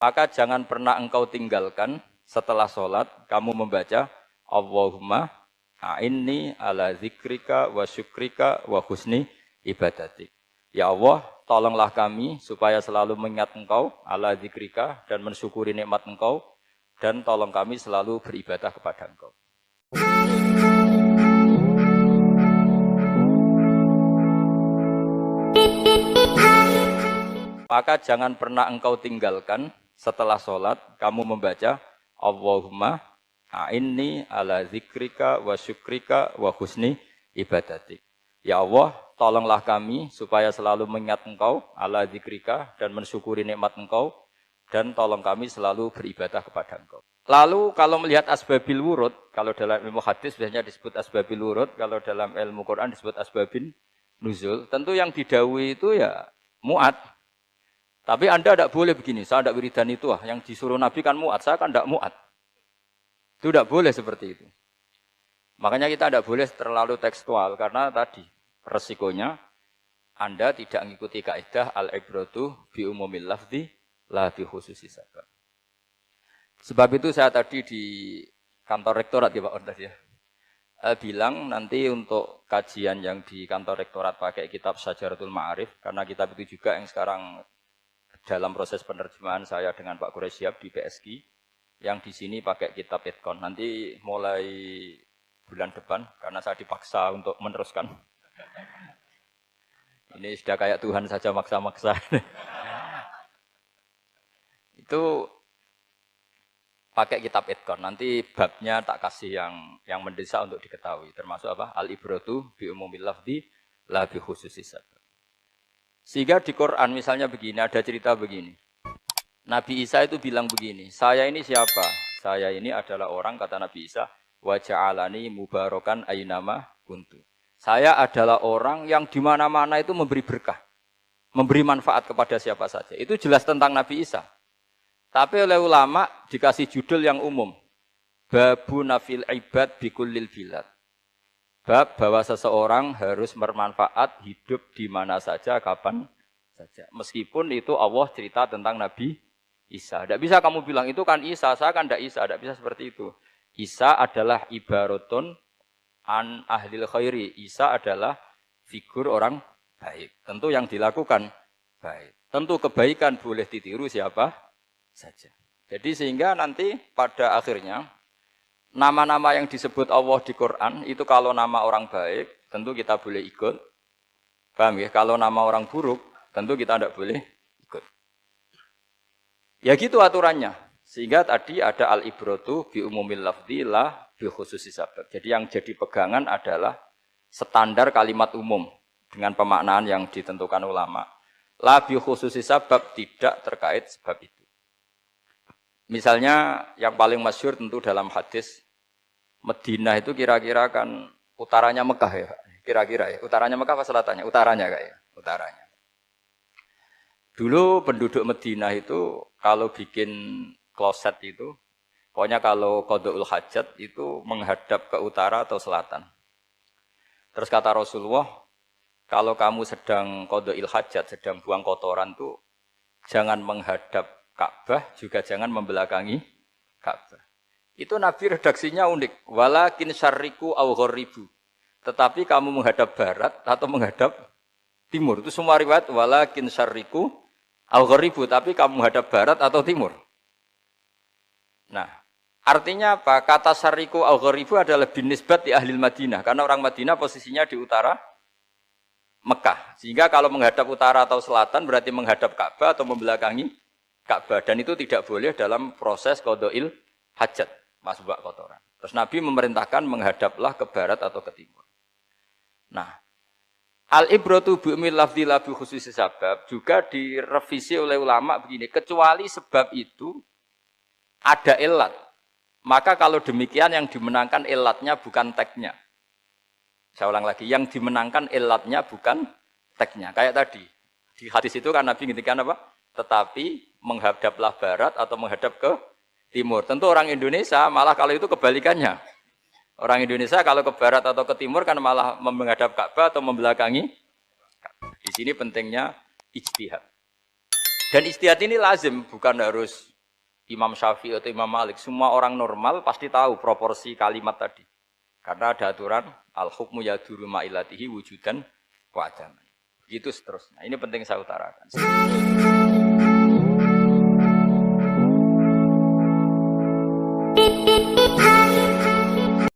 Maka jangan pernah engkau tinggalkan setelah sholat kamu membaca Allahumma a'inni ala zikrika wa syukrika wa husni ibadatik. Ya Allah, tolonglah kami supaya selalu mengingat engkau ala zikrika dan mensyukuri nikmat engkau, dan tolong kami selalu beribadah kepada engkau. Maka jangan pernah engkau tinggalkan setelah sholat kamu membaca Allahumma a'inni ala zikrika wa syukrika wa husni ibadatik. Ya Allah, tolonglah kami supaya selalu mengingat engkau ala zikrika dan mensyukuri nikmat engkau, dan tolong kami selalu beribadah kepada engkau. Lalu kalau melihat asbabil wurud, kalau dalam ilmu hadis biasanya disebut asbabil wurud, kalau dalam ilmu Quran disebut asbabin nuzul, tentu yang didhawuhi itu ya mu'ad. Tapi Anda tidak boleh begini, saya tidak wiridan itu, yang disuruh Nabi kan mu'ad, saya kan tidak mu'ad. Itu tidak boleh seperti itu. Makanya kita tidak boleh terlalu tekstual, karena tadi resikonya Anda tidak mengikuti kaidah al-ibratu bi umumil lafzi la bi khususi sabab. Sebab itu saya tadi di kantor rektorat ya Pak Ondas ya, bilang nanti untuk kajian yang di kantor rektorat pakai kitab Syajaratul Ma'arif, karena kitab itu juga yang sekarang dalam proses penerjemahan saya dengan Pak Quraisyab di PSK, yang di sini pakai kitab Itqon. Nanti mulai bulan depan, karena saya dipaksa untuk meneruskan. Ini sudah kayak Tuhan saja maksa-maksa. Itu pakai kitab Itqon. Nanti babnya tak kasih yang mendesak untuk diketahui. Termasuk apa? Al-ibratu bi umumil lafzi la bi khususi sabab. Sehingga di Quran misalnya begini, ada cerita begini. Nabi Isa itu bilang begini, saya ini siapa? Saya ini adalah orang, kata Nabi Isa, wa ja'alani mubarakan aynama kuntu. Saya adalah orang yang di mana-mana itu memberi berkah, memberi manfaat kepada siapa saja. Itu jelas tentang Nabi Isa. Tapi oleh ulama dikasih judul yang umum. Babu nafil ibad bikullil bilad. Bab bahwa seseorang harus bermanfaat hidup di mana saja, kapan saja. Meskipun itu Allah cerita tentang Nabi Isa. Tidak bisa kamu bilang itu kan Isa, saya kan tidak Isa. Tidak bisa seperti itu. Isa adalah ibaratun an ahlil khairi. Isa adalah figur orang baik. Tentu yang dilakukan baik. Tentu kebaikan boleh ditiru siapa saja. Jadi sehingga nanti pada akhirnya nama-nama yang disebut Allah di Quran itu kalau nama orang baik tentu kita boleh ikut. Paham ya? Kalau nama orang buruk tentu kita tidak boleh ikut. Ya gitu aturannya. Sehingga tadi ada al-ibratu bi umumil lafzi la bi khususi sabab. Jadi yang jadi pegangan adalah standar kalimat umum dengan pemaknaan yang ditentukan ulama. La bi khususi sabab, tidak terkait sebab itu. Misalnya yang paling masyhur tentu dalam hadis Madinah itu kira-kira kan utaranya Mekah ya, kira-kira ya. Utaranya Mekah apa selatannya? Utaranya kayak ya, utaranya. Dulu penduduk Madinah itu kalau bikin kloset itu, pokoknya kalau qada'ul hajat itu menghadap ke utara atau selatan. Terus kata Rasulullah, kalau kamu sedang qada'il hajat, sedang buang kotoran tuh jangan menghadap Ka'bah, juga jangan membelakangi Ka'bah. Itu Nabi redaksinya unik. Walakin syarriku aw gharibu. Tetapi kamu menghadap barat atau menghadap timur. Itu semua riwayat walakin syarriku aw gharibu, tapi kamu menghadap barat atau timur. Nah, artinya apa? Kata syarriku aw gharibu adalah binisbat di ahli Madinah, karena orang Madinah posisinya di utara Mekah. Sehingga kalau menghadap utara atau selatan berarti menghadap Ka'bah atau membelakangi Ka'bah, dan itu tidak boleh dalam proses qada'il hajat, masbuk kotoran. Terus Nabi memerintahkan menghadaplah ke barat atau ke timur. Nah, al-ibratu bi umumil lafzi la bi khususi sabab juga direvisi oleh ulama begini, kecuali sebab itu ada ilat. Maka kalau demikian yang dimenangkan ilatnya bukan teknya. Saya ulang lagi, yang dimenangkan ilatnya bukan teknya. Kayak tadi, di hadis itu kan Nabi ngintikan apa? Tetapi menghadaplah barat atau menghadap ke timur. Tentu orang Indonesia malah kalau itu kebalikannya. Orang Indonesia kalau ke barat atau ke timur kan malah menghadap Ka'bah atau membelakangi. Di sini pentingnya ijtihad. Dan ijtihad ini lazim, bukan harus Imam Syafi'i atau Imam Malik, semua orang normal pasti tahu proporsi kalimat tadi. Karena ada aturan al-hukmu yaduru ma'ilatihi wujudan wa adaman. Begitu seterusnya. Ini penting saya utarakan.